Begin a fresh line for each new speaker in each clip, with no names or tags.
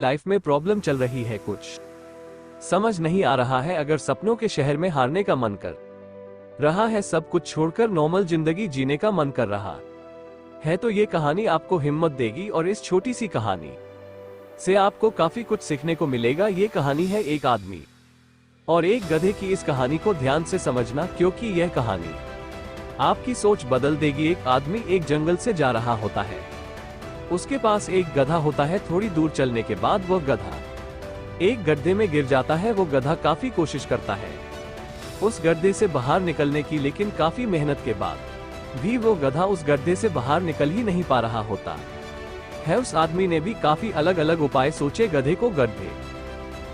Life में problem चल रही है, कुछ समझ नहीं आ रहा है। अगर सपनों के शहर में हारने का मन कर रहा है, सब कुछ छोड़कर नॉर्मल जिंदगी जीने का मन कर रहा है, तो ये कहानी आपको हिम्मत देगी और इस छोटी सी कहानी से आपको काफी कुछ सीखने को मिलेगा। ये कहानी है एक आदमी और एक गधे की। इस कहानी को ध्यान से समझना, क्योंकि यह कहानी आपकी सोच बदल देगी। एक आदमी एक जंगल से जा रहा होता है। उसके पास एक गधा होता है। थोड़ी दूर चलने के बाद वह गधा एक गड्ढे में गिर जाता है। वो गधा काफी कोशिश करता है उस गड्ढे से बाहर निकलने की, लेकिन काफी मेहनत के बाद भी वो गधा उस गड्ढे से बाहर निकल ही नहीं पा रहा होता है। उस आदमी ने भी काफी अलग अलग उपाय सोचे गधे को गड्ढे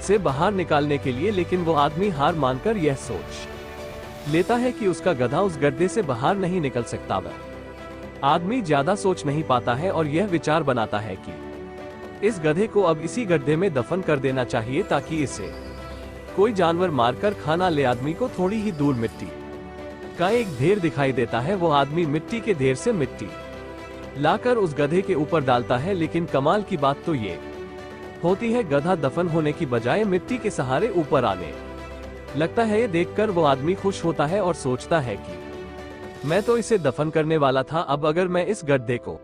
से बाहर निकालने के लिए, लेकिन वो आदमी हार मानकर यह सोच लेता है कि उसका गधा उस गड्ढे से बाहर नहीं निकल सकता। वह आदमी ज्यादा सोच नहीं पाता है और यह विचार बनाता है कि इस गधे को अब इसी गड्ढे में दफन कर देना चाहिए, ताकि इसे कोई जानवर मारकर खाना ले। आदमी को थोड़ी ही दूर मिट्टी का एक ढेर दिखाई देता है। वो आदमी मिट्टी के ढेर से मिट्टी लाकर उस गधे के ऊपर डालता है, लेकिन कमाल की बात तो ये होती है, गधा दफन होने की बजाय मिट्टी के सहारे ऊपर आने लगता है। ये देखकर वो आदमी खुश होता है और सोचता है कि मैं तो इसे दफन करने वाला था, अब अगर मैं इस गड्ढे को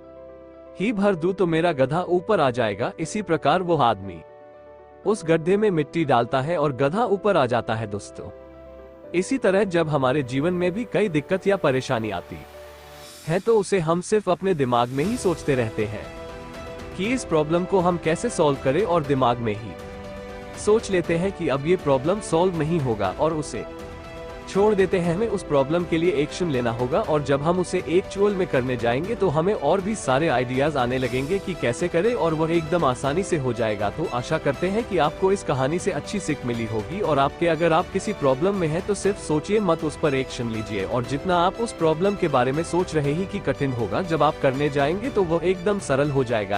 ही भर दूं तो मेरा गधा ऊपर आ जाएगा। इसी प्रकार वो आदमी उस गड्ढे में मिट्टी डालता है और गधा ऊपर आ जाता है। दोस्तों, इसी तरह जब हमारे जीवन में भी कई दिक्कत या परेशानी आती है, तो उसे हम सिर्फ अपने दिमाग में ही सोचते रहते हैं कि इस प्रॉब्लम को हम कैसे सॉल्व करें, और दिमाग में ही सोच लेते हैं कि अब ये प्रॉब्लम सॉल्व नहीं होगा और उसे छोड़ देते हैं। हमें उस प्रॉब्लम के लिए एक्शन लेना होगा, और जब हम उसे एक्चुअल में करने जाएंगे तो हमें और भी सारे आइडियाज आने लगेंगे कि कैसे करें, और वह एकदम आसानी से हो जाएगा। तो आशा करते हैं कि आपको इस कहानी से अच्छी सीख मिली होगी, और अगर आप किसी प्रॉब्लम में हैं तो सिर्फ सोचिए मत, उस पर एक्शन लीजिए। और जितना आप उस प्रॉब्लम के बारे में सोच रहे ही कि कठिन होगा, जब आप करने जाएंगे तो वह एकदम सरल हो जाएगा।